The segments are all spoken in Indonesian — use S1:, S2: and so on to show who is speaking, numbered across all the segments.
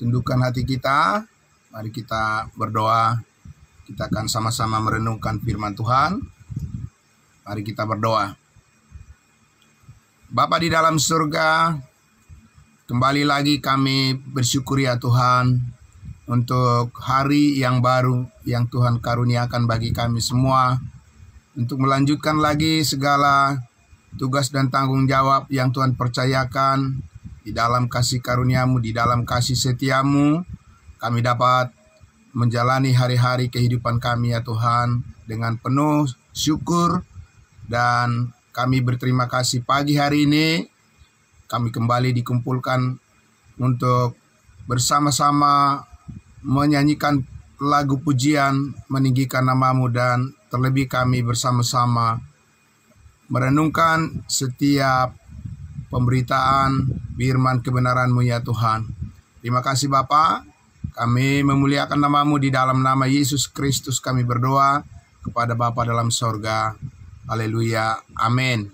S1: tundukkan hati kita. Mari kita berdoa. Kita akan sama-sama merenungkan firman Tuhan. Mari kita berdoa. Bapa di dalam surga, kembali lagi kami bersyukur ya Tuhan untuk hari yang baru yang Tuhan karuniakan bagi kami semua, untuk melanjutkan lagi segala tugas dan tanggung jawab yang Tuhan percayakan. Di dalam kasih karunia-Mu, di dalam kasih setia-Mu, kami dapat menjalani hari-hari kehidupan kami ya Tuhan dengan penuh syukur. Dan kami berterima kasih pagi hari ini kami kembali dikumpulkan untuk bersama-sama menyanyikan lagu pujian, meninggikan nama-Mu, dan terlebih kami bersama-sama merenungkan setiap pemberitaan firman kebenaran-Mu ya Tuhan. Terima kasih Bapa. Kami memuliakan nama-Mu, di dalam nama Yesus Kristus kami berdoa kepada Bapa dalam sorga. Haleluya. Amin.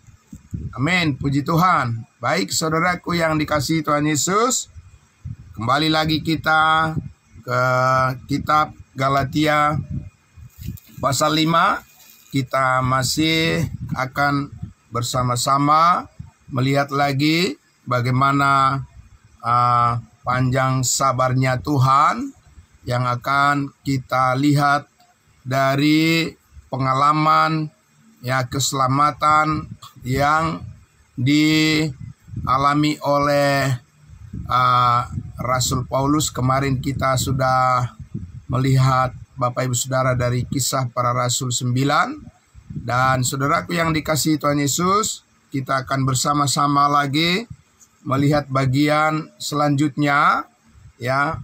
S1: Amin. Puji Tuhan. Baik saudaraku yang dikasihi Tuhan Yesus, kembali lagi kita ke kitab Galatia pasal 5. Kita masih akan bersama-sama melihat lagi bagaimana panjang sabarnya Tuhan yang akan kita lihat dari pengalaman ya keselamatan yang dialami oleh Rasul Paulus. Kemarin kita sudah melihat Bapak Ibu Saudara dari Kisah Para Rasul 9. Dan saudaraku yang dikasihi Tuhan Yesus, kita akan bersama-sama lagi melihat bagian selanjutnya ya,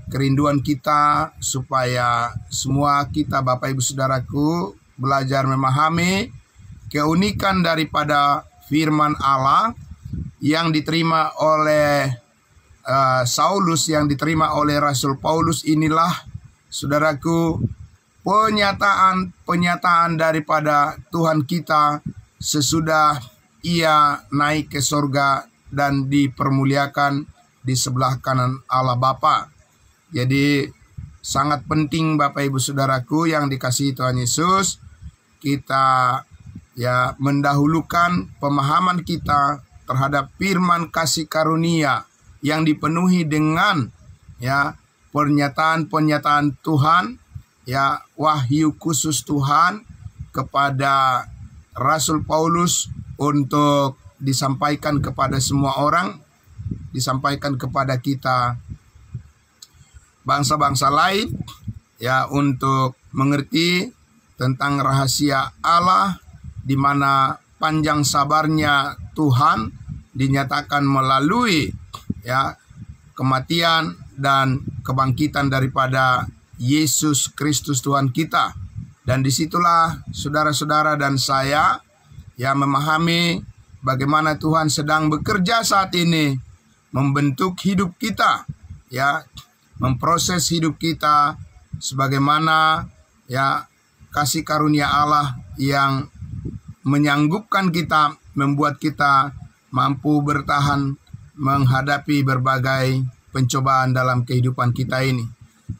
S1: kerinduan kita supaya semua kita Bapak Ibu Saudaraku belajar memahami keunikan daripada firman Allah yang diterima oleh Saulus, yang diterima oleh Rasul Paulus. Inilah saudaraku penyataan daripada Tuhan kita sesudah Ia naik ke sorga dan dipermuliakan di sebelah kanan Allah Bapa. Jadi sangat penting Bapak Ibu Saudaraku yang dikasihi Tuhan Yesus, kita ya mendahulukan pemahaman kita terhadap firman kasih karunia yang dipenuhi dengan ya pernyataan-pernyataan Tuhan, ya wahyu khusus Tuhan kepada Rasul Paulus untuk disampaikan kepada semua orang, disampaikan kepada kita bangsa-bangsa lain ya, untuk mengerti tentang rahasia Allah, di mana panjang sabarnya Tuhan dinyatakan melalui ya kematian dan kebangkitan daripada Yesus Kristus Tuhan kita. Dan disitulah saudara-saudara dan saya yang memahami bagaimana Tuhan sedang bekerja saat ini membentuk hidup kita ya, memproses hidup kita sebagaimana ya kasih karunia Allah yang menyanggupkan kita, membuat kita mampu bertahan menghadapi berbagai pencobaan dalam kehidupan kita ini.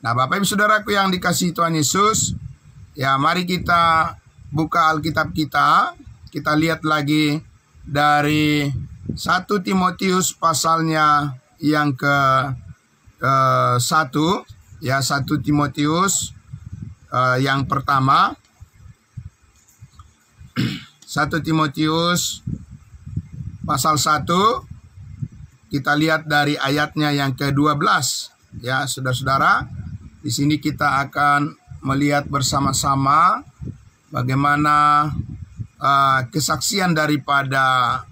S1: Nah, Bapak Ibu Saudaraku yang dikasihi Tuhan Yesus, ya mari kita buka Alkitab kita. Kita lihat lagi dari 1 Timotius pasalnya yang ke-1 ya, 1 Timotius yang pertama. 1 Timotius pasal 1, kita lihat dari ayatnya yang ke-12 ya, saudara-saudara. Di sini kita akan melihat bersama-sama bagaimana kesaksian daripada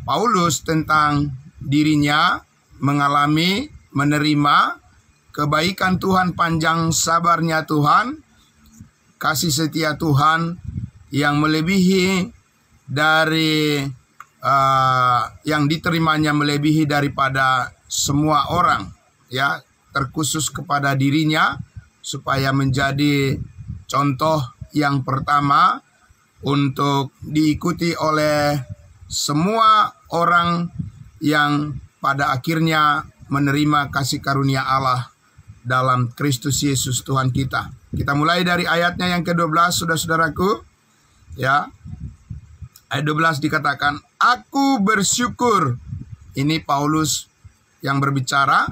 S1: Paulus tentang dirinya mengalami, menerima kebaikan Tuhan, panjang sabarnya Tuhan, kasih setia Tuhan yang melebihi dari yang diterimanya, melebihi daripada semua orang ya, terkhusus kepada dirinya supaya menjadi contoh yang pertama untuk diikuti oleh semua orang yang pada akhirnya menerima kasih karunia Allah dalam Kristus Yesus Tuhan kita. Kita mulai dari ayatnya yang ke-12, saudara-saudaraku. Ya. Ayat 12 dikatakan, "Aku bersyukur." Ini Paulus yang berbicara.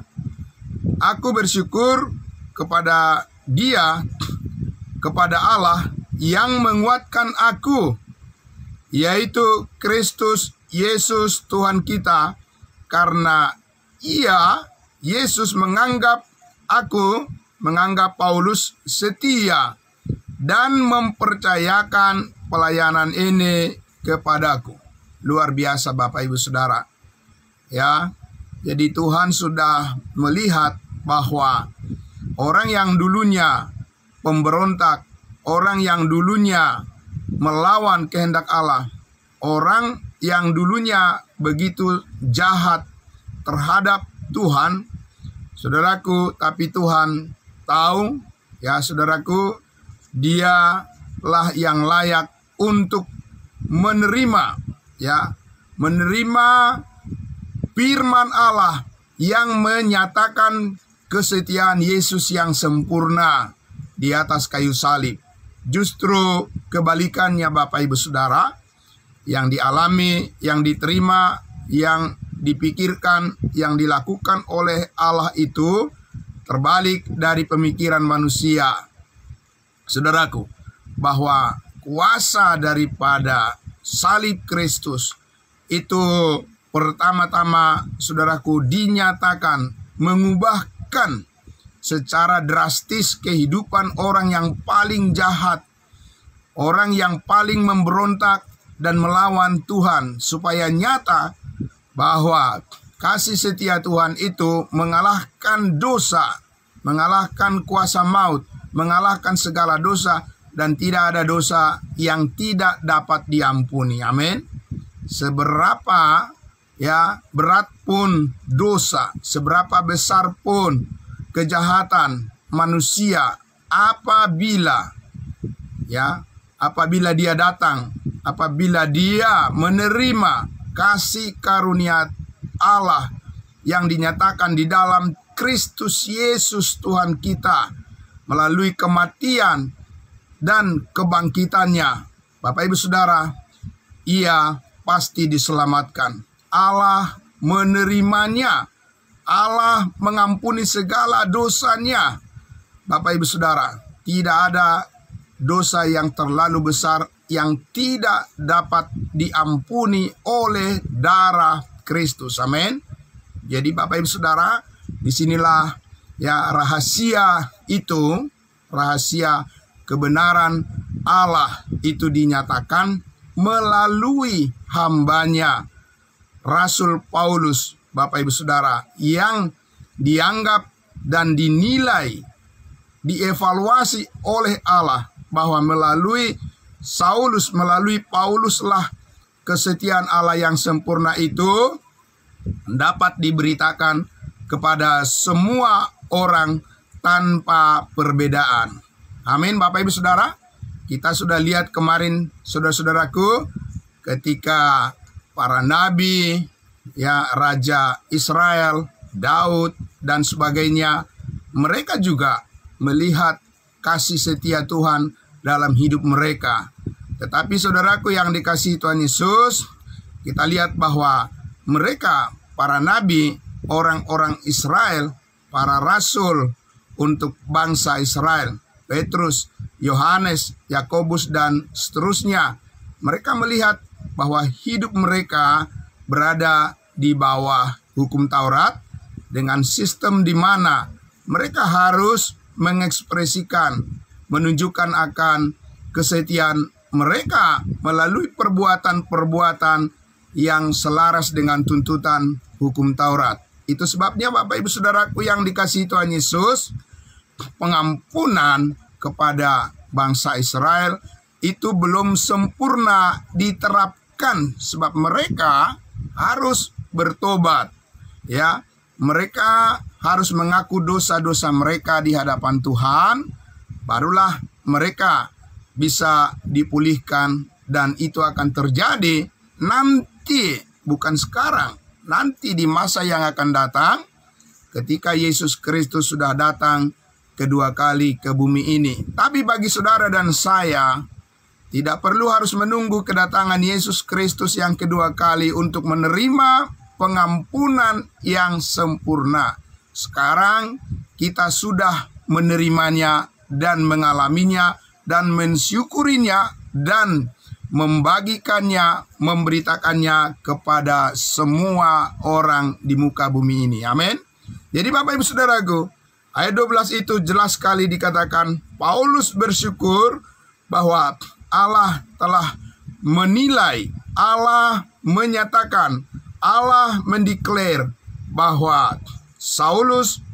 S1: "Aku bersyukur kepada Dia, kepada Allah yang menguatkan aku, yaitu Kristus Yesus Tuhan kita, karena Ia, Yesus, menganggap Paulus setia dan mempercayakan pelayanan ini kepadaku." Luar biasa Bapak Ibu Saudara. Ya, jadi Tuhan sudah melihat bahwa orang yang dulunya pemberontak, orang yang dulunya melawan kehendak Allah, orang yang dulunya begitu jahat terhadap Tuhan, saudaraku, tapi Tuhan tahu, ya saudaraku, Dialah yang layak untuk menerima firman Allah yang menyatakan kesetiaan Yesus yang sempurna di atas kayu salib. Justru kebalikannya Bapak Ibu Saudara, yang dialami, yang diterima, yang dipikirkan, yang dilakukan oleh Allah itu terbalik dari pemikiran manusia. Saudaraku, bahwa kuasa daripada salib Kristus itu pertama-tama, saudaraku, dinyatakan mengubahkan secara drastis kehidupan orang yang paling jahat, orang yang paling memberontak dan melawan Tuhan, supaya nyata bahwa kasih setia Tuhan itu mengalahkan dosa, mengalahkan kuasa maut, mengalahkan segala dosa, dan tidak ada dosa yang tidak dapat diampuni. Amin. Seberapa berat pun dosa, seberapa besar pun kejahatan manusia, apabila dia datang, apabila dia menerima kasih karunia Allah yang dinyatakan di dalam Kristus Yesus Tuhan kita melalui kematian dan kebangkitannya, Bapak Ibu Saudara, ia pasti diselamatkan. Allah menerimanya, Allah mengampuni segala dosanya. Bapak Ibu Saudara, tidak ada dosa yang terlalu besar yang tidak dapat diampuni oleh darah Kristus. Amin. Jadi Bapak Ibu Saudara, disinilah rahasia itu, rahasia kebenaran Allah itu dinyatakan melalui hambanya Rasul Paulus, Bapak Ibu Saudara, yang dianggap dan dinilai, dievaluasi oleh Allah bahwa melalui Pauluslah kesetiaan Allah yang sempurna itu dapat diberitakan kepada semua orang tanpa perbedaan. Amin, Bapak Ibu Saudara. Kita sudah lihat kemarin, saudara-saudaraku, ketika para nabi, Raja Israel, Daud, dan sebagainya, mereka juga melihat kasih setia Tuhan dalam hidup mereka. Tetapi saudaraku yang dikasihi Tuhan Yesus, kita lihat bahwa mereka, para nabi, orang-orang Israel, para rasul untuk bangsa Israel, Petrus, Yohanes, Yakobus, dan seterusnya, mereka melihat bahwa hidup mereka berada di bawah hukum Taurat dengan sistem di mana mereka harus mengekspresikan, menunjukkan akan kesetiaan mereka melalui perbuatan-perbuatan yang selaras dengan tuntutan hukum Taurat. Itu sebabnya Bapak Ibu Saudaraku yang dikasihi Tuhan Yesus, pengampunan kepada bangsa Israel itu belum sempurna diterapkan, sebab mereka harus bertobat. Mereka harus mengaku dosa-dosa mereka di hadapan Tuhan, barulah mereka bisa dipulihkan, dan itu akan terjadi nanti, bukan sekarang. nanti di masa yang akan datang, ketika Yesus Kristus sudah datang kedua kali ke bumi ini. Tapi bagi saudara dan saya, tidak perlu harus menunggu kedatangan Yesus Kristus yang kedua kali untuk menerima pengampunan yang sempurna. Sekarang kita sudah menerimanya dan mengalaminya dan mensyukurinya dan membagikannya, memberitakannya kepada semua orang di muka bumi ini. Amin. Jadi Bapak Ibu Saudaraku, ayat 12 itu jelas sekali dikatakan Paulus bersyukur bahwa Allah telah menilai, Allah menyatakan, Allah mendeklar bahwa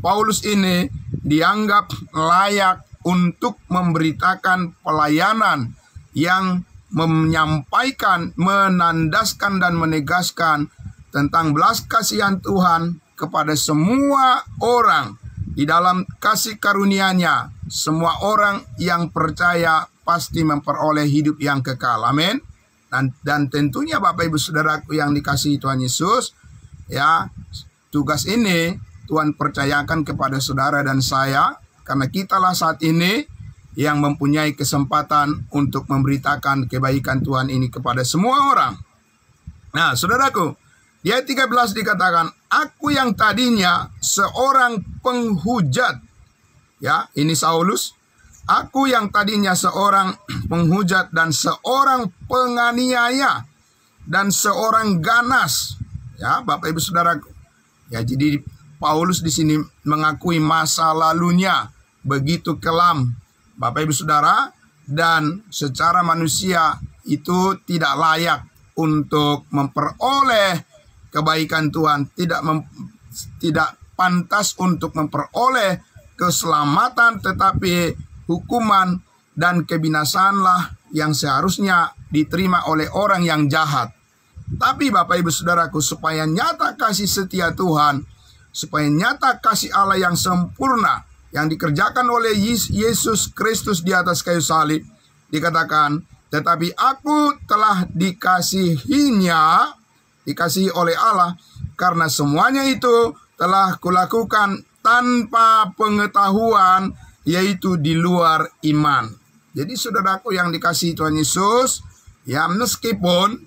S1: Paulus ini dianggap layak untuk memberitakan pelayanan yang menyampaikan, menandaskan dan menegaskan tentang belas kasihan Tuhan kepada semua orang di dalam kasih karunia-Nya. Semua orang yang percaya pasti memperoleh hidup yang kekal. Amin. Dan tentunya Bapak Ibu Saudaraku yang dikasihi Tuhan Yesus, ya, tugas ini Tuhan percayakan kepada saudara dan saya, karena kitalah saat ini yang mempunyai kesempatan untuk memberitakan kebaikan Tuhan ini kepada semua orang. Nah, saudaraku, di ayat 13 dikatakan, aku yang tadinya seorang penghujat. Ya, ini Saulus. Aku yang tadinya seorang penghujat dan seorang penganiaya dan seorang ganas. Ya, Bapak Ibu Saudaraku. Ya, jadi Paulus di sini mengakui masa lalunya begitu kelam, Bapak Ibu Saudara, dan secara manusia itu tidak layak untuk memperoleh kebaikan Tuhan, tidak pantas untuk memperoleh keselamatan, tetapi hukuman dan kebinasaanlah yang seharusnya diterima oleh orang yang jahat. Tapi Bapak Ibu Saudaraku, supaya nyata kasih setia Tuhan, supaya nyata kasih Allah yang sempurna yang dikerjakan oleh Yesus Kristus di atas kayu salib, dikatakan, tetapi aku telah dikasihi oleh Allah, karena semuanya itu telah kulakukan tanpa pengetahuan, yaitu di luar iman. Jadi saudaraku yang dikasihi Tuhan Yesus, ya, meskipun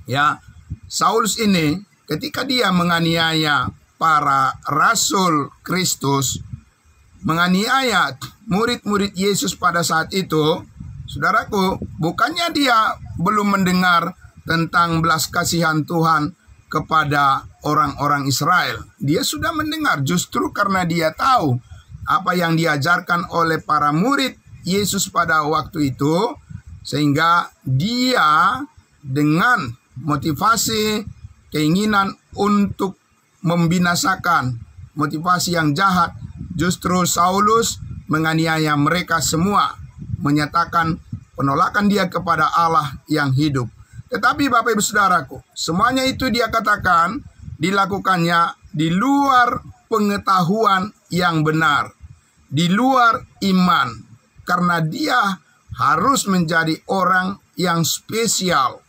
S1: ya Saulus ini ketika dia menganiaya para rasul Kristus, menganiaya murid-murid Yesus pada saat itu, saudaraku, bukannya dia belum mendengar tentang belas kasihan Tuhan kepada orang-orang Israel. Dia sudah mendengar, justru karena dia tahu apa yang diajarkan oleh para murid Yesus pada waktu itu, sehingga dia dengan motivasi, keinginan untuk membinasakan, motivasi yang jahat, justru Saulus menganiaya mereka semua, menyatakan penolakan dia kepada Allah yang hidup. Tetapi Bapak Ibu Saudaraku, semuanya itu dia katakan dilakukannya di luar pengetahuan yang benar, di luar iman, karena dia harus menjadi orang yang spesial,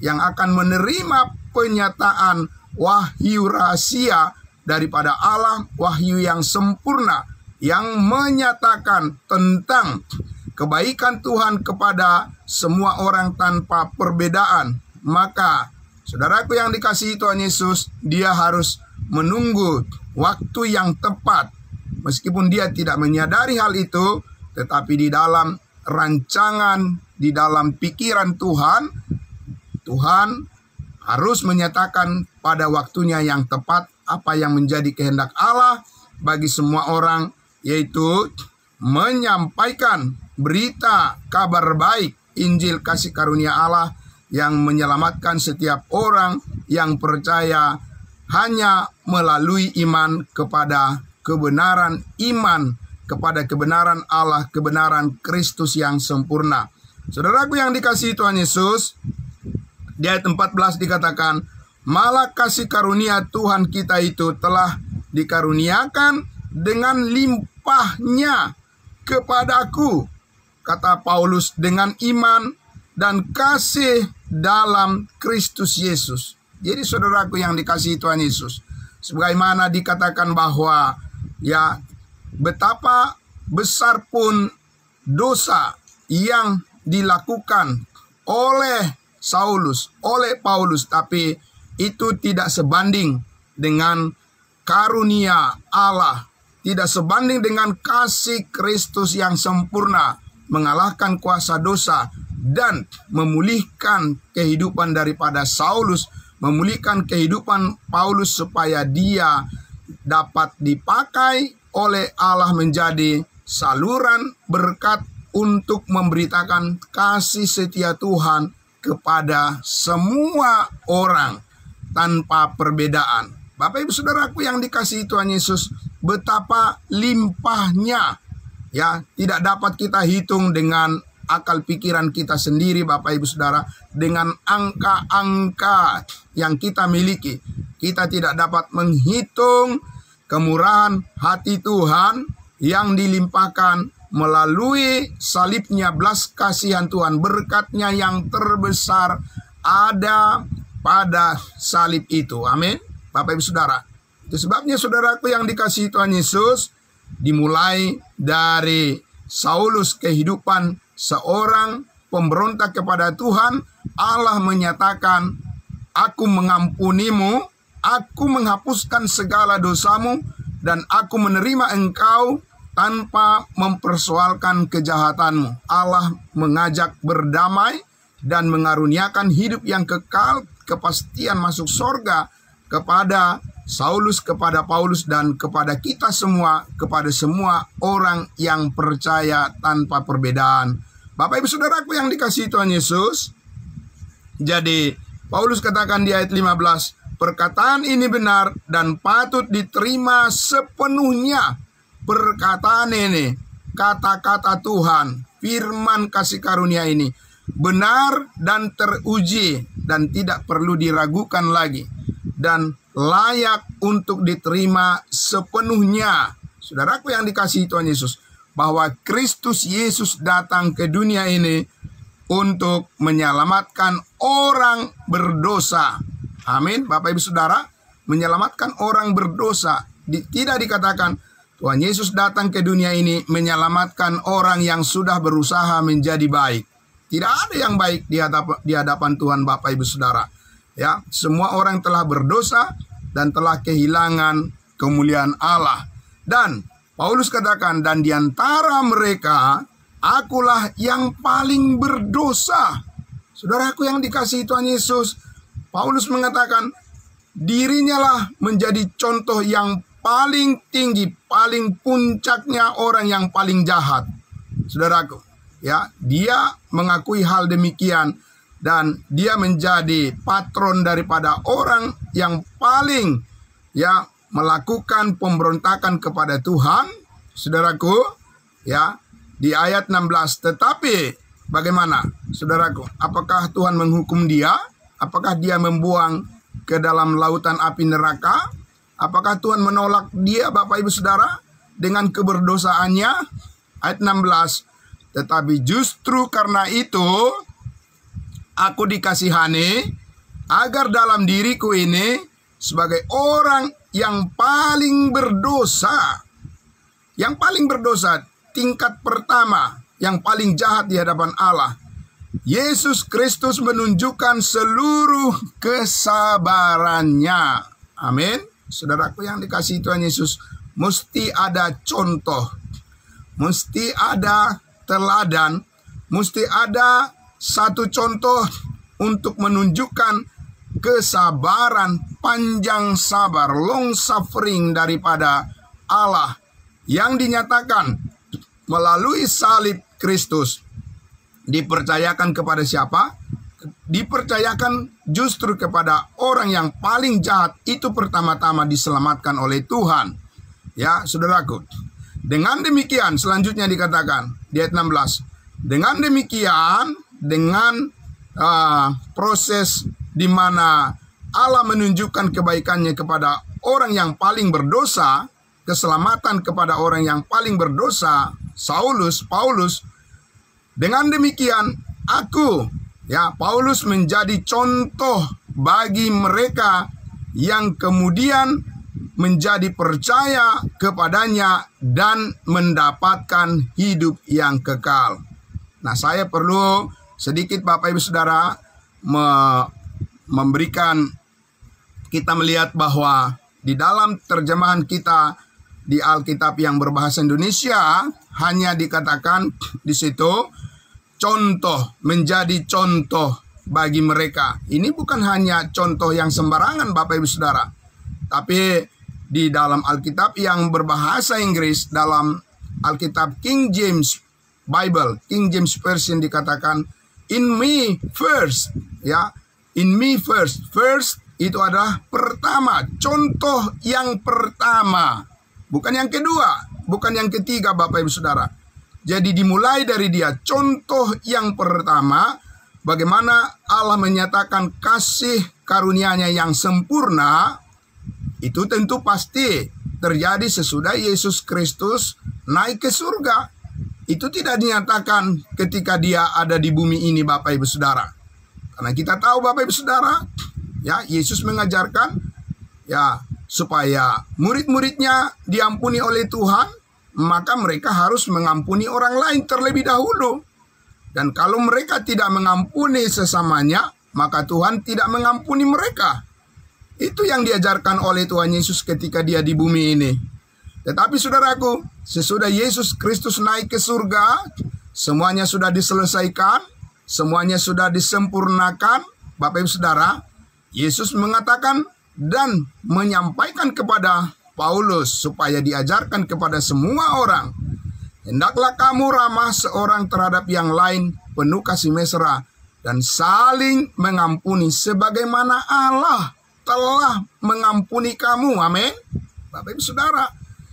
S1: yang akan menerima penyataan wahyu rahasia daripada Allah, wahyu yang sempurna, yang menyatakan tentang kebaikan Tuhan kepada semua orang tanpa perbedaan. Maka saudaraku yang dikasihi Tuhan Yesus, dia harus menunggu waktu yang tepat. Meskipun dia tidak menyadari hal itu, tetapi di dalam rancangan, di dalam pikiran Tuhan, Tuhan harus menyatakan pada waktunya yang tepat apa yang menjadi kehendak Allah bagi semua orang, yaitu menyampaikan berita kabar baik, Injil kasih karunia Allah yang menyelamatkan setiap orang yang percaya hanya melalui iman kepada kebenaran iman, kepada kebenaran Allah, kebenaran Kristus yang sempurna. Saudaraku yang dikasihi Tuhan Yesus, di ayat 14 dikatakan, malah kasih karunia Tuhan kita itu telah dikaruniakan dengan limpahnya kepadaku, kata Paulus, dengan iman dan kasih dalam Kristus Yesus. Jadi saudaraku yang dikasihi Tuhan Yesus, sebagaimana dikatakan bahwa ya betapa besar pun dosa yang dilakukan oleh Saulus, oleh Paulus, tapi itu tidak sebanding dengan karunia Allah, tidak sebanding dengan kasih Kristus yang sempurna, mengalahkan kuasa dosa dan memulihkan kehidupan daripada Saulus, memulihkan kehidupan Paulus supaya dia dapat dipakai oleh Allah menjadi saluran berkat untuk memberitakan kasih setia Tuhan kepada semua orang tanpa perbedaan. Bapak Ibu Saudaraku yang dikasihi Tuhan Yesus, betapa limpahnya, ya, tidak dapat kita hitung dengan akal pikiran kita sendiri, Bapak Ibu Saudara, dengan angka-angka yang kita miliki. Kita tidak dapat menghitung kemurahan hati Tuhan yang dilimpahkan melalui salibnya, belas kasihan Tuhan, berkatnya yang terbesar ada pada salib itu. Amin. Bapak Ibu Saudara, itu sebabnya saudaraku yang dikasihi Tuhan Yesus, dimulai dari Saulus, kehidupan seorang pemberontak kepada Tuhan, Allah menyatakan, aku mengampunimu, aku menghapuskan segala dosamu, dan aku menerima engkau tanpa mempersoalkan kejahatanmu. Allah mengajak berdamai dan mengaruniakan hidup yang kekal, kepastian masuk sorga kepada Saulus, kepada Paulus, dan kepada kita semua, kepada semua orang yang percaya tanpa perbedaan. Bapak Ibu Saudaraku yang dikasihi Tuhan Yesus, jadi Paulus katakan di ayat 15, perkataan ini benar dan patut diterima sepenuhnya. Perkataan ini, kata-kata Tuhan, firman kasih karunia ini benar dan teruji dan tidak perlu diragukan lagi dan layak untuk diterima sepenuhnya. Saudaraku yang dikasihi Tuhan Yesus, bahwa Kristus Yesus datang ke dunia ini untuk menyelamatkan orang berdosa. Amin. Bapak Ibu Saudara, menyelamatkan orang berdosa. Tidak dikatakan Tuhan Yesus datang ke dunia ini menyelamatkan orang yang sudah berusaha menjadi baik. Tidak ada yang baik di hadapan Tuhan, Bapak Ibu Saudara. Ya, semua orang telah berdosa dan telah kehilangan kemuliaan Allah. Dan Paulus katakan, dan di antara mereka akulah yang paling berdosa. Saudaraku yang dikasihi Tuhan Yesus, Paulus mengatakan dirinya lah menjadi contoh yang paling tinggi, paling puncaknya orang yang paling jahat. Saudaraku, ya, dia mengakui hal demikian dan dia menjadi patron daripada orang yang paling, ya, melakukan pemberontakan kepada Tuhan. Saudaraku, ya, di ayat 16, tetapi bagaimana, saudaraku? Apakah Tuhan menghukum dia? Apakah dia membuang ke dalam lautan api neraka? Apakah Tuhan menolak dia, Bapak Ibu Saudara, dengan keberdosaannya? Ayat 16, tetapi justru karena itu aku dikasihani, agar dalam diriku ini sebagai orang yang paling berdosa, tingkat pertama, yang paling jahat di hadapan Allah, Yesus Kristus menunjukkan seluruh kesabarannya. Amin. Saudaraku yang dikasihi Tuhan Yesus, mesti ada contoh, mesti ada teladan, mesti ada satu contoh untuk menunjukkan kesabaran, panjang sabar, long suffering daripada Allah yang dinyatakan melalui salib Kristus. Dipercayakan kepada siapa? Dipercayakan justru kepada orang yang paling jahat, itu pertama-tama diselamatkan oleh Tuhan. Ya, saudaraku. Dengan demikian, selanjutnya dikatakan di ayat 16. Dengan demikian, dengan proses di mana Allah menunjukkan kebaikannya kepada orang yang paling berdosa, keselamatan kepada orang yang paling berdosa, Paulus. Dengan demikian, aku, ya, Paulus menjadi contoh bagi mereka yang kemudian menjadi percaya kepadanya dan mendapatkan hidup yang kekal. Nah, saya perlu sedikit Bapak Ibu Saudara memberikan kita melihat bahwa di dalam terjemahan kita di Alkitab yang berbahasa Indonesia hanya dikatakan di situ contoh, menjadi contoh bagi mereka. Ini bukan hanya contoh yang sembarangan Bapak Ibu Saudara, tapi di dalam Alkitab yang berbahasa Inggris, dalam Alkitab King James Bible, King James Version dikatakan in me first, ya. In me first. First itu adalah pertama, contoh yang pertama. Bukan yang kedua, bukan yang ketiga Bapak Ibu Saudara. Jadi dimulai dari dia, contoh yang pertama, bagaimana Allah menyatakan kasih karunia-Nya yang sempurna. Itu tentu pasti terjadi sesudah Yesus Kristus naik ke surga. Itu tidak dinyatakan ketika dia ada di bumi ini Bapak Ibu Saudara. Karena kita tahu Bapak Ibu Saudara, ya, Yesus mengajarkan ya supaya murid-muridnya diampuni oleh Tuhan, maka mereka harus mengampuni orang lain terlebih dahulu. Dan kalau mereka tidak mengampuni sesamanya, maka Tuhan tidak mengampuni mereka. Itu yang diajarkan oleh Tuhan Yesus ketika dia di bumi ini. Tetapi saudaraku, sesudah Yesus Kristus naik ke surga, semuanya sudah diselesaikan, semuanya sudah disempurnakan. Bapak Ibu Saudara, Yesus mengatakan dan menyampaikan kepada Paulus supaya diajarkan kepada semua orang, hendaklah kamu ramah seorang terhadap yang lain, penuh kasih mesra, dan saling mengampuni sebagaimana Allah telah mengampuni kamu. Amin. Bapak Ibu Saudara,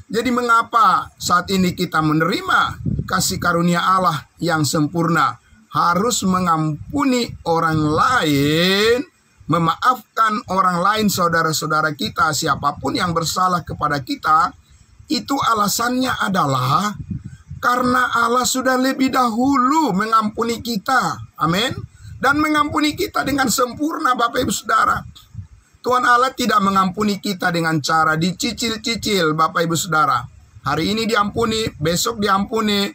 S1: jadi mengapa saat ini kita menerima kasih karunia Allah yang sempurna? Harus mengampuni orang lain, memaafkan orang lain, saudara-saudara kita, siapapun yang bersalah kepada kita. Itu alasannya adalah karena Allah sudah lebih dahulu mengampuni kita. Amin. Dan mengampuni kita dengan sempurna Bapak Ibu Saudara. Tuhan Allah tidak mengampuni kita dengan cara dicicil-cicil Bapak Ibu Saudara. Hari ini diampuni, besok diampuni,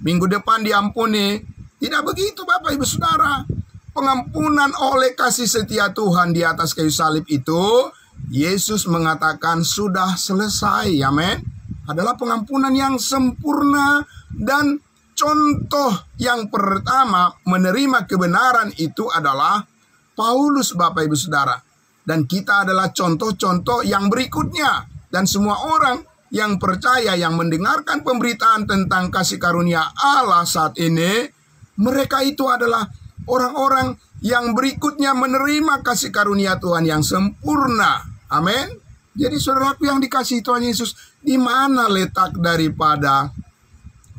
S1: minggu depan diampuni. Tidak begitu Bapak Ibu Saudara. Pengampunan oleh kasih setia Tuhan di atas kayu salib itu, Yesus mengatakan sudah selesai. Amin. Adalah pengampunan yang sempurna, dan contoh yang pertama menerima kebenaran itu adalah Paulus Bapak Ibu Saudara. Dan kita adalah contoh-contoh yang berikutnya. Dan semua orang yang percaya, yang mendengarkan pemberitaan tentang kasih karunia Allah saat ini, mereka itu adalah orang-orang yang berikutnya menerima kasih karunia Tuhan yang sempurna. Amin. Jadi saudaraku yang dikasihi Tuhan Yesus, di mana letak daripada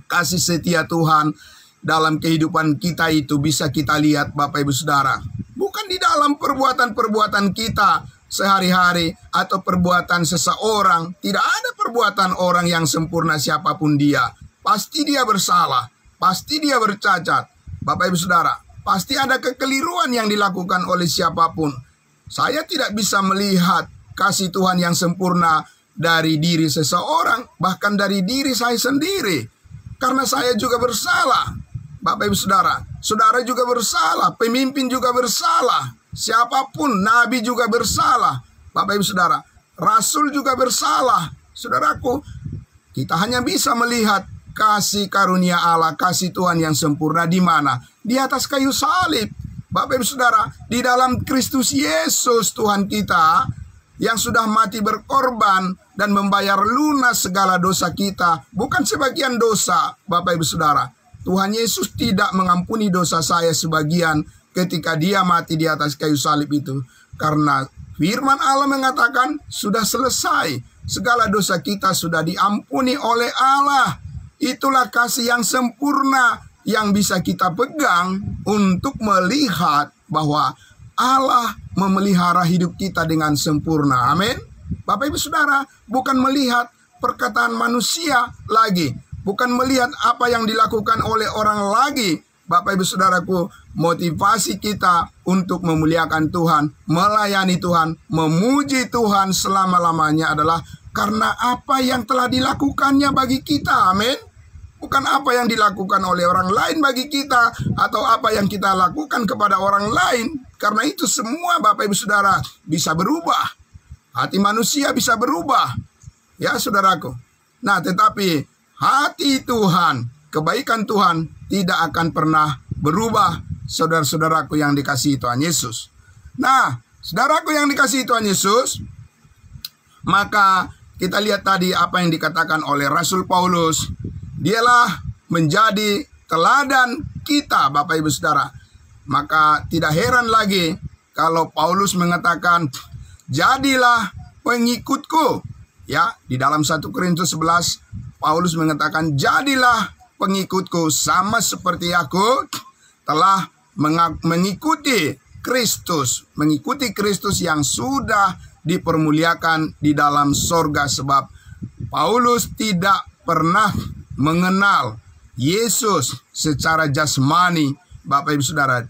S1: kasih setia Tuhan dalam kehidupan kita itu bisa kita lihat Bapak Ibu Saudara. Bukan di dalam perbuatan-perbuatan kita sehari-hari atau perbuatan seseorang. Tidak ada perbuatan orang yang sempurna siapapun dia. Pasti dia bersalah, pasti dia bercacat. Bapak Ibu Saudara, pasti ada kekeliruan yang dilakukan oleh siapapun. Saya tidak bisa melihat kasih Tuhan yang sempurna dari diri seseorang, bahkan dari diri saya sendiri. Karena saya juga bersalah. Bapak Ibu Saudara, saudara juga bersalah, pemimpin juga bersalah, siapapun, nabi juga bersalah. Bapak Ibu Saudara, rasul juga bersalah. Saudaraku, kita hanya bisa melihat kasih karunia Allah, kasih Tuhan yang sempurna di mana? Di atas kayu salib. Bapak Ibu Saudara, di dalam Kristus Yesus Tuhan kita yang sudah mati berkorban dan membayar lunas segala dosa kita. Bukan sebagian dosa, Bapak Ibu Saudara. Tuhan Yesus tidak mengampuni dosa saya sebagian ketika dia mati di atas kayu salib itu. Karena firman Allah mengatakan sudah selesai. Segala dosa kita sudah diampuni oleh Allah. Itulah kasih yang sempurna yang bisa kita pegang untuk melihat bahwa Allah memelihara hidup kita dengan sempurna. Amin. Bapak Ibu Saudara, bukan melihat perkataan manusia lagi, bukan melihat apa yang dilakukan oleh orang lagi. Bapak Ibu Saudaraku, motivasi kita untuk memuliakan Tuhan, melayani Tuhan, memuji Tuhan selama-lamanya adalah karena apa yang telah dilakukannya bagi kita. Amin. Bukan apa yang dilakukan oleh orang lain bagi kita, atau apa yang kita lakukan kepada orang lain. Karena itu semua Bapak Ibu Saudara bisa berubah. Hati manusia bisa berubah. Ya saudaraku. Nah, tetapi hati Tuhan, kebaikan Tuhan tidak akan pernah berubah, saudara-saudaraku yang dikasihi Tuhan Yesus. Nah, saudaraku yang dikasihi Tuhan Yesus, maka kita lihat tadi apa yang dikatakan oleh Rasul Paulus. Dialah menjadi teladan kita, Bapak Ibu Saudara. Maka tidak heran lagi kalau Paulus mengatakan, jadilah pengikutku. Ya, di dalam 1 Korintus 11, Paulus mengatakan, jadilah pengikutku sama seperti aku telah mengikuti Kristus. Mengikuti Kristus yang sudah dipermuliakan di dalam sorga. Sebab Paulus tidak pernah mengenal Yesus secara jasmani. Bapak Ibu Saudara,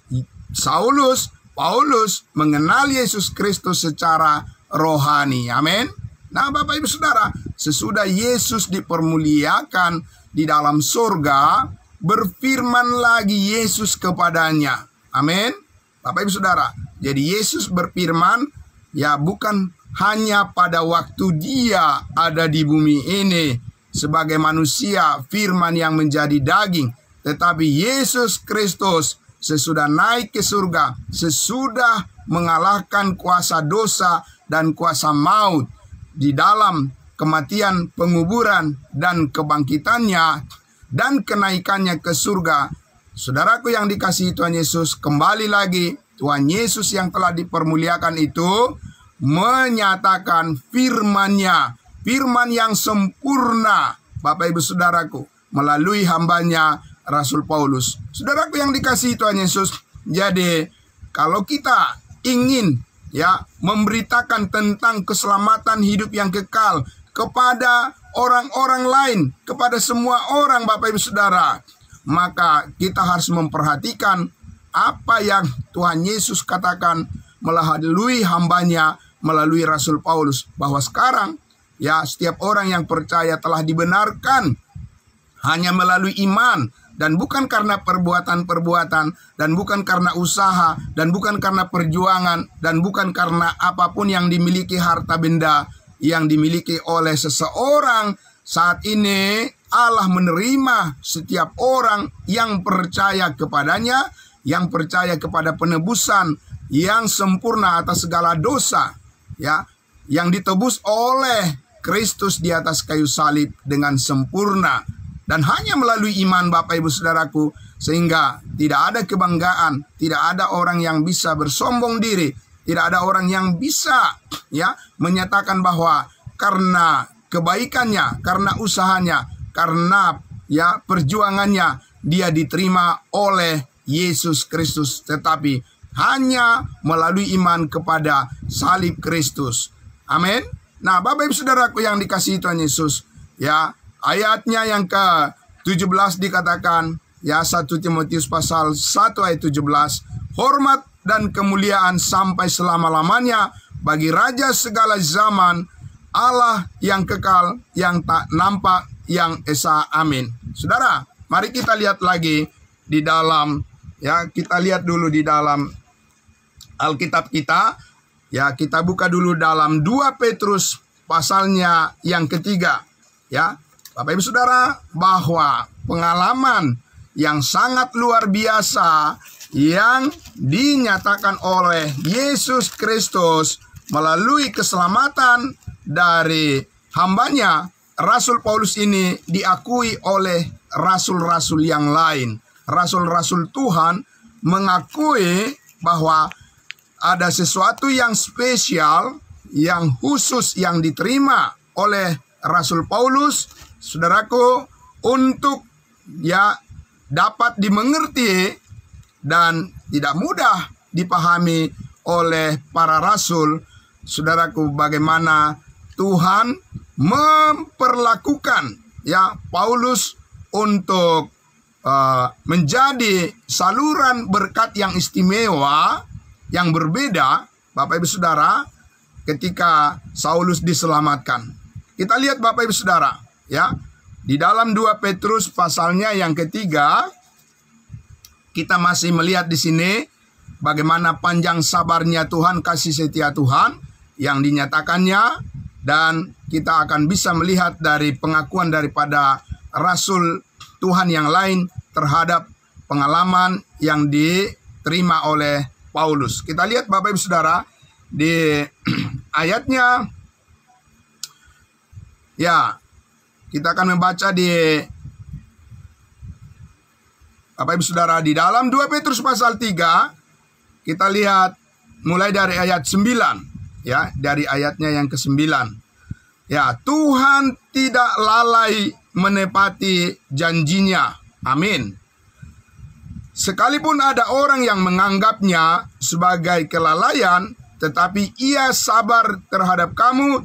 S1: Paulus mengenal Yesus Kristus secara rohani. Amin. Nah, Bapak Ibu Saudara, sesudah Yesus dipermuliakan di dalam surga, berfirman lagi Yesus kepadanya. Amin. Bapak Ibu Saudara, jadi Yesus berfirman, ya bukan hanya pada waktu dia ada di bumi ini sebagai manusia, firman yang menjadi daging, tetapi Yesus Kristus sesudah naik ke surga, sesudah mengalahkan kuasa dosa dan kuasa maut di dalam kematian, penguburan, dan kebangkitannya, dan kenaikannya ke surga. Saudaraku yang dikasihi Tuhan Yesus, kembali lagi Tuhan Yesus yang telah dipermuliakan itu menyatakan firman-Nya, firman yang sempurna, Bapak Ibu Saudaraku, melalui hambanya Rasul Paulus. Saudaraku yang dikasihi Tuhan Yesus, jadi kalau kita ingin memberitakan tentang keselamatan hidup yang kekal kepada orang-orang lain, kepada semua orang, Bapak Ibu Saudara, maka kita harus memperhatikan apa yang Tuhan Yesus katakan melalui hambanya, melalui Rasul Paulus, bahwa sekarang setiap orang yang percaya telah dibenarkan hanya melalui iman, dan bukan karena perbuatan-perbuatan, dan bukan karena usaha, dan bukan karena perjuangan, dan bukan karena apapun yang dimiliki, harta benda yang dimiliki oleh seseorang. Saat ini Allah menerima setiap orang yang percaya kepadanya, yang percaya kepada penebusan yang sempurna atas segala dosa, yang ditebus oleh Kristus di atas kayu salib dengan sempurna. Dan hanya melalui iman, Bapak Ibu Saudaraku, sehingga tidak ada kebanggaan, tidak ada orang yang bisa bersombong diri, tidak ada orang yang bisa menyatakan bahwa karena kebaikannya, karena usahanya, karena perjuangannya dia diterima oleh Yesus Kristus, tetapi hanya melalui iman kepada salib Kristus. Amin. Nah, Bapak Ibu Saudaraku yang dikasihi Tuhan Yesus, ayatnya yang ke-17 dikatakan, 1 Timotius pasal 1 ayat 17, hormat dan kemuliaan sampai selama-lamanya bagi Raja segala zaman, Allah yang kekal, yang tak nampak, yang esa. Amin. Saudara, mari kita lihat lagi di dalam, kita lihat dulu di dalam Alkitab kita. Kita buka dulu dalam 2 Petrus pasalnya yang ketiga. Bapak Ibu Saudara, bahwa pengalaman yang sangat luar biasa yang dinyatakan oleh Yesus Kristus melalui keselamatan dari hambanya, Rasul Paulus ini diakui oleh rasul-rasul yang lain. Rasul-rasul Tuhan mengakui bahwa ada sesuatu yang spesial, yang khusus, yang diterima oleh Rasul Paulus, saudaraku, untuk dapat dimengerti dan tidak mudah dipahami oleh para rasul. Saudaraku, bagaimana Tuhan memperlakukan Paulus untuk menjadi saluran berkat yang istimewa, yang berbeda, Bapak Ibu Saudara, ketika Saulus diselamatkan. Kita lihat Bapak Ibu Saudara, ya, di dalam 2 Petrus pasalnya yang ketiga, kita masih melihat di sini bagaimana panjang sabarnya Tuhan, kasih setia Tuhan yang dinyatakannya, dan kita akan bisa melihat dari pengakuan daripada rasul Tuhan yang lain terhadap pengalaman yang diterima oleh Paulus. Kita lihat Bapak Ibu Saudara di ayatnya, ya, kita akan membaca di Bapak Ibu Saudara di dalam 2 Petrus pasal 3, kita lihat mulai dari ayat 9, ya, dari ayatnya yang ke-9. Ya, Tuhan tidak lalai menepati janjinya. Amin. Sekalipun ada orang yang menganggapnya sebagai kelalaian, tetapi ia sabar terhadap kamu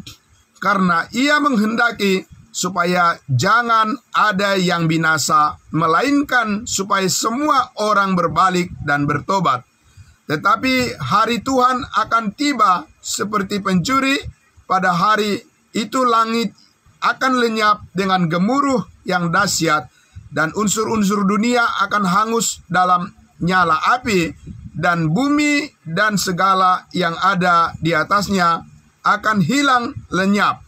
S1: karena ia menghendaki supaya jangan ada yang binasa, melainkan supaya semua orang berbalik dan bertobat. Tetapi hari Tuhan akan tiba seperti pencuri. Pada hari itu langit akan lenyap dengan gemuruh yang dahsyat, dan unsur-unsur dunia akan hangus dalam nyala api, dan bumi dan segala yang ada di atasnya akan hilang lenyap.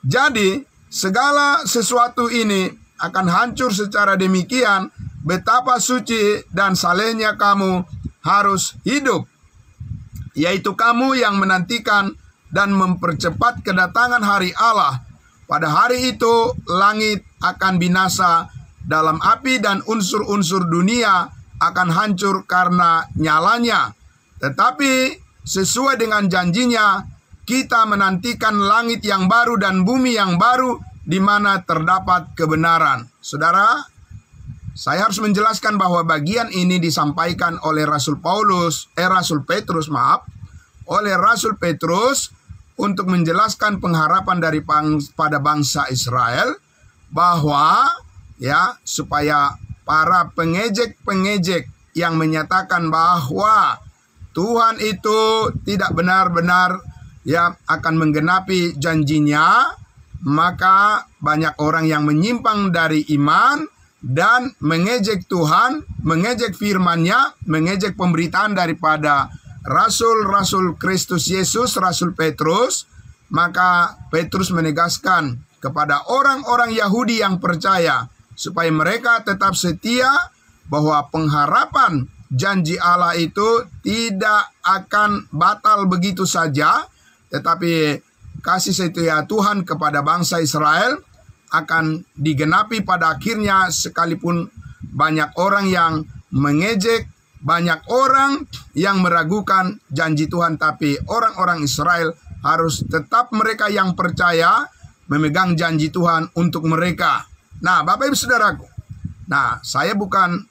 S1: Jadi segala sesuatu ini akan hancur secara demikian, betapa suci dan salehnya kamu harus hidup, yaitu kamu yang menantikan dan mempercepat kedatangan hari Allah. Pada hari itu langit akan binasa dalam api, dan unsur-unsur dunia akan hancur karena nyalanya. Tetapi sesuai dengan janjinya, kita menantikan langit yang baru dan bumi yang baru di mana terdapat kebenaran. Saudara, saya harus menjelaskan bahwa bagian ini disampaikan oleh Rasul Petrus, oleh Rasul Petrus untuk menjelaskan pengharapan pada bangsa Israel, bahwa, ya, supaya para pengejek-pengejek yang menyatakan bahwa Tuhan itu tidak benar-benar, ya, akan menggenapi janjinya, maka banyak orang yang menyimpang dari iman dan mengejek Tuhan, mengejek firman-Nya, mengejek pemberitaan daripada Rasul-Rasul Kristus Yesus, Rasul Petrus. Maka Petrus menegaskan kepada orang-orang Yahudi yang percaya supaya mereka tetap setia bahwa pengharapan janji Allah itu tidak akan batal begitu saja, tetapi kasih setia Tuhan kepada bangsa Israel akan digenapi pada akhirnya, sekalipun banyak orang yang mengejek, banyak orang yang meragukan janji Tuhan, tapi orang-orang Israel harus tetap mereka yang percaya memegang janji Tuhan untuk mereka. Nah, Bapak Ibu Saudaraku, nah, saya bukan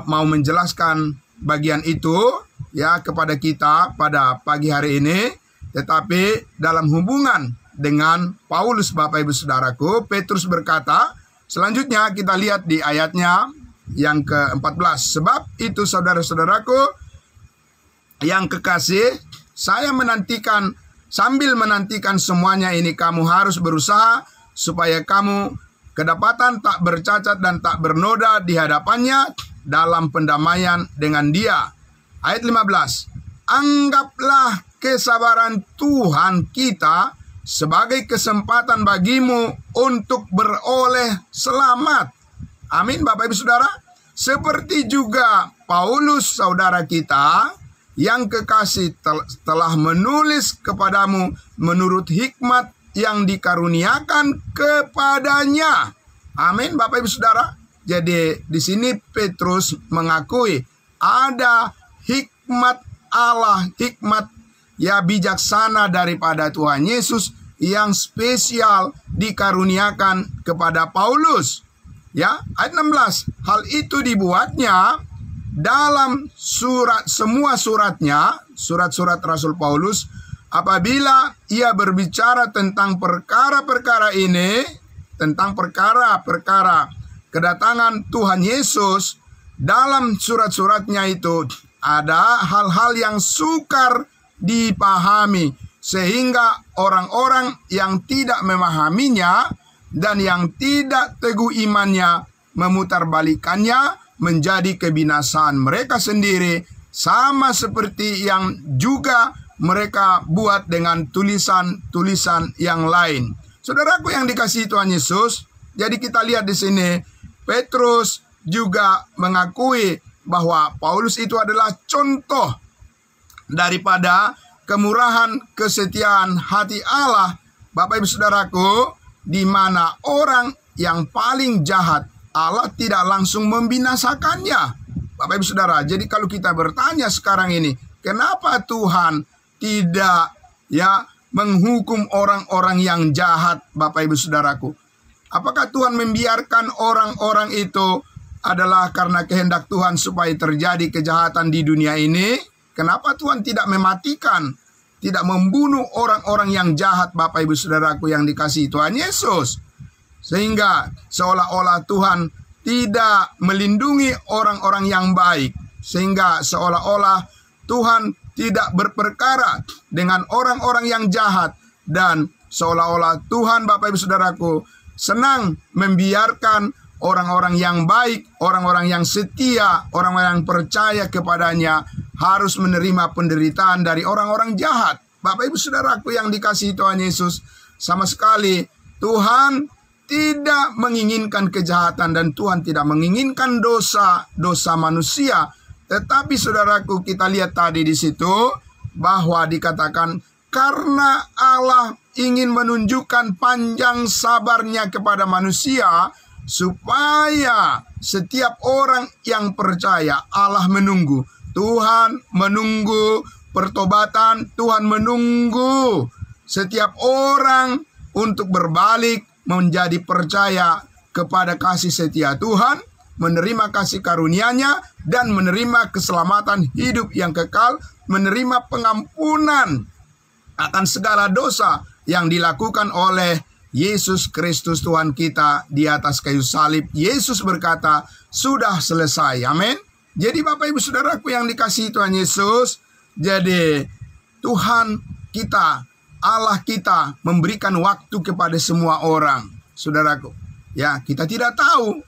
S1: mau menjelaskan bagian itu, ya, kepada kita pada pagi hari ini, tetapi dalam hubungan dengan Paulus, Bapak Ibu Saudaraku, Petrus berkata, selanjutnya kita lihat di ayatnya yang ke-14. Sebab itu saudara-saudaraku yang kekasih, saya menantikan, sambil menantikan semuanya ini, kamu harus berusaha supaya kamu kedapatan tak bercacat dan tak bernoda di hadapannya dalam pendamaian dengan Dia. Ayat 15. Anggaplah kesabaran Tuhan kita sebagai kesempatan bagimu untuk beroleh selamat. Amin, Bapak Ibu Saudara. Seperti juga Paulus saudara kita yang kekasih telah menulis kepadamu menurut hikmat yang dikaruniakan kepadanya. Amin, Bapak Ibu Saudara. Jadi di sini Petrus mengakui ada hikmat Allah, hikmat, ya, bijaksana daripada Tuhan Yesus yang spesial dikaruniakan kepada Paulus. Ya, ayat 16. Hal itu dibuatnya dalam semua suratnya, surat-surat Rasul Paulus, apabila ia berbicara tentang perkara-perkara ini, tentang perkara-perkara kedatangan Tuhan Yesus, dalam surat-suratnya itu ada hal-hal yang sukar dipahami, sehingga orang-orang yang tidak memahaminya dan yang tidak teguh imannya memutarbalikannya menjadi kebinasaan mereka sendiri, sama seperti yang juga mereka buat dengan tulisan-tulisan yang lain. Saudaraku yang dikasihi Tuhan Yesus, jadi kita lihat di sini Petrus juga mengakui bahwa Paulus itu adalah contoh daripada kemurahan kesetiaan hati Allah, Bapak Ibu Saudaraku, di mana orang yang paling jahat Allah tidak langsung membinasakannya. Bapak Ibu Saudara, jadi kalau kita bertanya sekarang ini, kenapa Tuhan tidak menghukum orang-orang yang jahat, Bapak Ibu Saudaraku? Apakah Tuhan membiarkan orang-orang itu adalah karena kehendak Tuhan supaya terjadi kejahatan di dunia ini? Kenapa Tuhan tidak mematikan, tidak membunuh orang-orang yang jahat, Bapak Ibu Saudaraku yang dikasihi Tuhan Yesus? Sehingga seolah-olah Tuhan tidak melindungi orang-orang yang baik. Sehingga seolah-olah Tuhan tidak berperkara dengan orang-orang yang jahat. Dan seolah-olah Tuhan, Bapak Ibu Saudaraku, senang membiarkan orang-orang yang baik, orang-orang yang setia, orang-orang yang percaya kepadanya harus menerima penderitaan dari orang-orang jahat. Bapak Ibu Saudaraku yang dikasihi Tuhan Yesus, sama sekali Tuhan tidak menginginkan kejahatan dan Tuhan tidak menginginkan dosa manusia. Tetapi saudaraku, kita lihat tadi di situ bahwa dikatakan karena Allah ingin menunjukkan panjang sabarnya kepada manusia, supaya setiap orang yang percaya, Allah menunggu. Tuhan menunggu pertobatan, Tuhan menunggu setiap orang untuk berbalik menjadi percaya kepada kasih setia Tuhan, menerima kasih karunia-Nya, dan menerima keselamatan hidup yang kekal, menerima pengampunan akan segala dosa yang dilakukan oleh Yesus Kristus Tuhan kita di atas kayu salib. Yesus berkata, sudah selesai. Amin. Jadi Bapak Ibu Saudaraku yang dikasihi Tuhan Yesus, jadi Tuhan kita, Allah kita memberikan waktu kepada semua orang. Saudaraku, ya, kita tidak tahu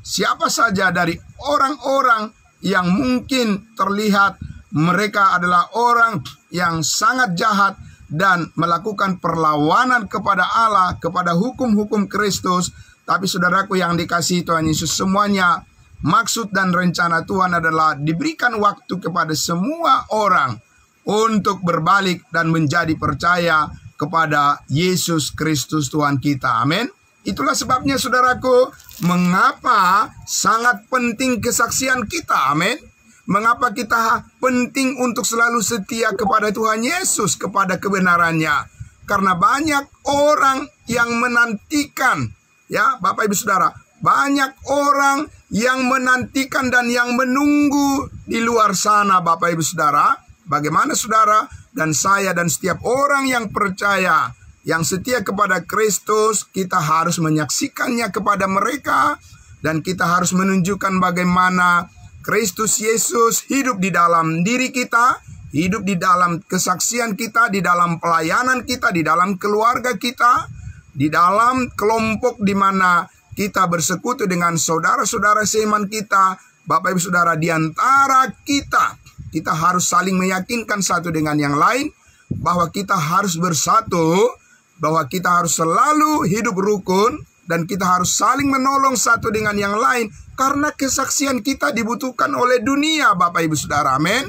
S1: siapa saja dari orang-orang yang mungkin terlihat mereka adalah orang yang sangat jahat dan melakukan perlawanan kepada Allah, kepada hukum-hukum Kristus. Tapi saudaraku yang dikasihi Tuhan Yesus, semuanya maksud dan rencana Tuhan adalah diberikan waktu kepada semua orang untuk berbalik dan menjadi percaya kepada Yesus Kristus Tuhan kita. Amin. Itulah sebabnya saudaraku, mengapa sangat penting kesaksian kita. Amin. Mengapa kita penting untuk selalu setia kepada Tuhan Yesus, kepada kebenarannya. Karena banyak orang yang menantikan, ya Bapak Ibu Saudara, banyak orang yang menantikan dan yang menunggu di luar sana, Bapak Ibu Saudara. Bagaimana saudara dan saya dan setiap orang yang percaya, yang setia kepada Kristus, kita harus menyaksikannya kepada mereka. Dan kita harus menunjukkan bagaimana Kristus Yesus hidup di dalam diri kita, hidup di dalam kesaksian kita, di dalam pelayanan kita, di dalam keluarga kita, di dalam kelompok di mana kita bersekutu dengan saudara-saudara seiman kita. Bapak Ibu Saudara, di antara kita harus saling meyakinkan satu dengan yang lain, bahwa kita harus bersatu, bahwa kita harus selalu hidup rukun, dan kita harus saling menolong satu dengan yang lain. Karena kesaksian kita dibutuhkan oleh dunia, Bapak Ibu Saudara. Amin.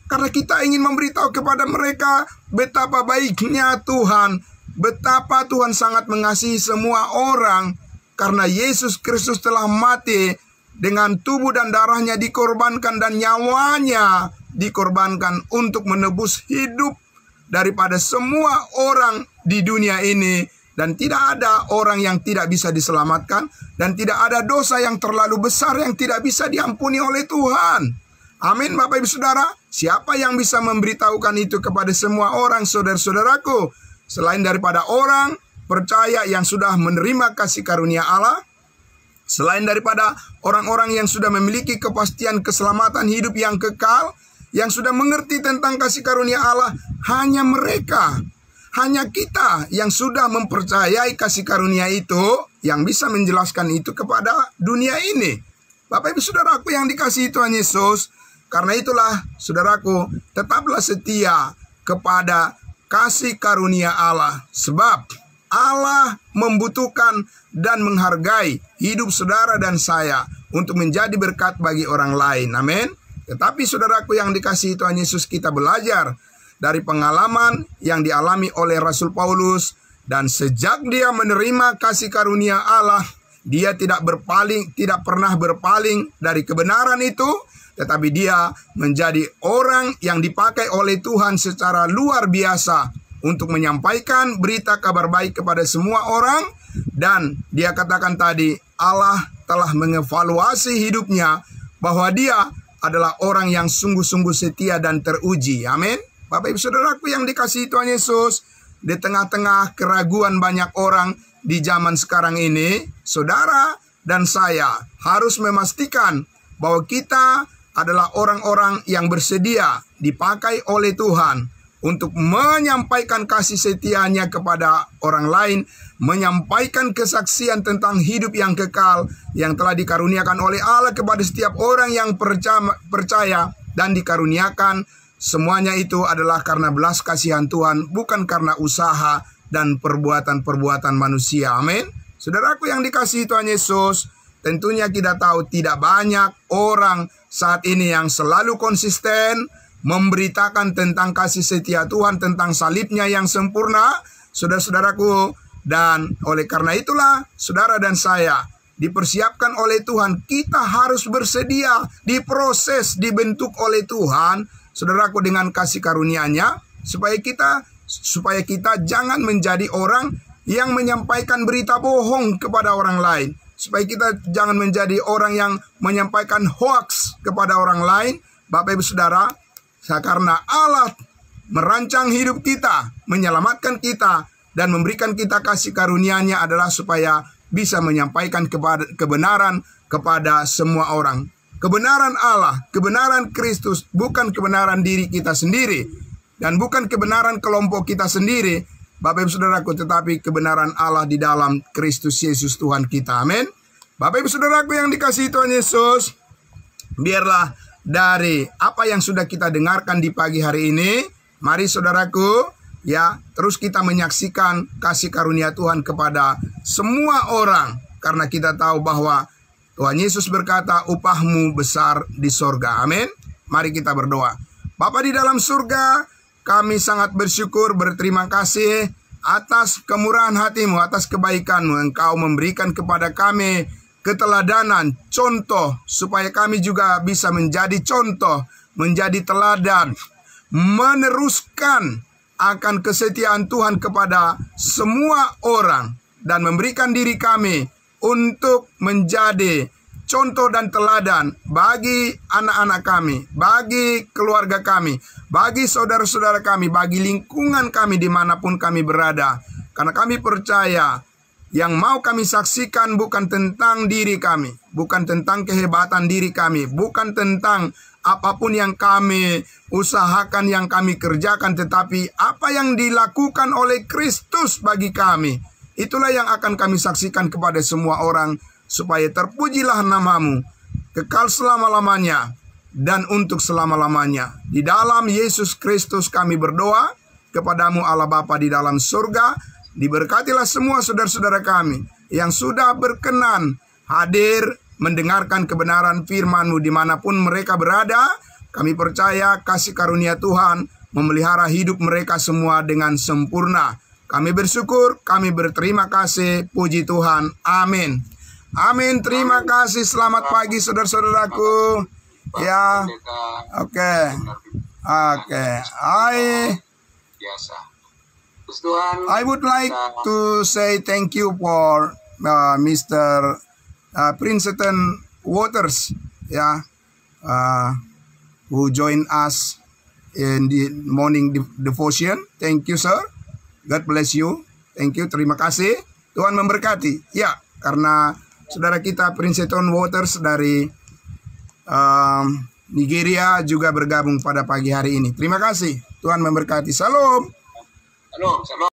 S1: Karena kita ingin memberitahu kepada mereka betapa baiknya Tuhan, betapa Tuhan sangat mengasihi semua orang. Karena Yesus Kristus telah mati, dengan tubuh dan darahnya dikorbankan, dan nyawanya dikorbankan untuk menebus hidup daripada semua orang di dunia ini. Dan tidak ada orang yang tidak bisa diselamatkan, dan tidak ada dosa yang terlalu besar yang tidak bisa diampuni oleh Tuhan. Amin Bapak Ibu Saudara. Siapa yang bisa memberitahukan itu kepada semua orang, saudara-saudaraku, selain daripada orang percaya yang sudah menerima kasih karunia Allah, Selain daripada orang-orang yang sudah memiliki kepastian keselamatan hidup yang kekal, yang sudah mengerti tentang kasih karunia Allah, hanya mereka, hanya kita yang sudah mempercayai kasih karunia itu, yang bisa menjelaskan itu kepada dunia ini. Bapak Ibu Saudaraku yang dikasihi Tuhan Yesus, karena itulah saudaraku, tetaplah setia kepada kasih karunia Allah. Sebab Allah membutuhkan dan menghargai hidup saudara dan saya untuk menjadi berkat bagi orang lain. Amin. Tetapi saudaraku yang dikasihi Tuhan Yesus, kita belajar dari pengalaman yang dialami oleh Rasul Paulus. Dan sejak dia menerima kasih karunia Allah, dia tidak pernah berpaling dari kebenaran itu. Tetapi dia menjadi orang yang dipakai oleh Tuhan secara luar biasa untuk menyampaikan berita kabar baik kepada semua orang. Dan dia katakan tadi, Allah telah mengevaluasi hidupnya bahwa dia adalah orang yang sungguh-sungguh setia dan teruji. Amin. Bapak Ibu Saudaraku yang dikasihi Tuhan Yesus, di tengah-tengah keraguan banyak orang di zaman sekarang ini, saudara dan saya harus memastikan bahwa kita adalah orang-orang yang bersedia dipakai oleh Tuhan untuk menyampaikan kasih setianya kepada orang lain, menyampaikan kesaksian tentang hidup yang kekal yang telah dikaruniakan oleh Allah kepada setiap orang yang percaya dan dikaruniakan. Semuanya itu adalah karena belas kasihan Tuhan, bukan karena usaha dan perbuatan-perbuatan manusia. Amin. Saudaraku yang dikasihi Tuhan Yesus, tentunya kita tahu tidak banyak orang saat ini yang selalu konsisten memberitakan tentang kasih setia Tuhan, tentang salibnya yang sempurna, saudara-saudaraku. Dan oleh karena itulah, saudara dan saya dipersiapkan oleh Tuhan. Kita harus bersedia, diproses, dibentuk oleh Tuhan, saudaraku, dengan kasih karunia-Nya, supaya kita jangan menjadi orang yang menyampaikan berita bohong kepada orang lain. Supaya kita jangan menjadi orang yang menyampaikan hoaks kepada orang lain. Bapak Ibu Saudara, karena Allah merancang hidup kita, menyelamatkan kita, dan memberikan kita kasih karunia-Nya adalah supaya bisa menyampaikan kebenaran kepada semua orang. Kebenaran Allah, kebenaran Kristus, bukan kebenaran diri kita sendiri, dan bukan kebenaran kelompok kita sendiri, Bapak Ibu Saudaraku, tetapi kebenaran Allah di dalam Kristus Yesus Tuhan kita. Amin. Bapak Ibu Saudaraku yang dikasihi Tuhan Yesus, biarlah dari apa yang sudah kita dengarkan di pagi hari ini, mari saudaraku, ya, terus kita menyaksikan kasih karunia Tuhan kepada semua orang. Karena kita tahu bahwa Tuhan Yesus berkata, upahmu besar di sorga. Amin. Mari kita berdoa. Bapa di dalam surga, kami sangat bersyukur, berterima kasih atas kemurahan hati-Mu, atas kebaikan-Mu. Engkau memberikan kepada kami keteladanan, contoh, supaya kami juga bisa menjadi contoh, menjadi teladan, meneruskan akan kesetiaan Tuhan kepada semua orang, dan memberikan diri kami untuk menjadi contoh dan teladan bagi anak-anak kami, bagi keluarga kami, bagi saudara-saudara kami, bagi lingkungan kami dimanapun kami berada. Karena kami percaya yang mau kami saksikan bukan tentang diri kami, bukan tentang kehebatan diri kami, bukan tentang apapun yang kami usahakan, yang kami kerjakan, tetapi apa yang dilakukan oleh Kristus bagi kami. Itulah yang akan kami saksikan kepada semua orang, supaya terpujilah nama-Mu kekal selama-lamanya dan untuk selama-lamanya. Di dalam Yesus Kristus kami berdoa kepada-Mu Allah Bapa di dalam surga. Diberkatilah semua saudara-saudara kami yang sudah berkenan hadir mendengarkan kebenaran firman-Mu dimanapun mereka berada. Kami percaya kasih karunia Tuhan memelihara hidup mereka semua dengan sempurna. Kami bersyukur, kami berterima kasih, puji Tuhan. Amin. Amin. Terima kasih. Selamat pagi saudara-saudaraku. Ya. Oke. I would like to say thank you for Mr. Princeton Waters, who joined us in the morning devotion. Thank you, sir. God bless you. Thank you. Terima kasih. Tuhan memberkati. Ya, karena saudara kita Princeton Waters dari Nigeria juga bergabung pada pagi hari ini. Terima kasih. Tuhan memberkati. Salam.
S2: Halo, salam.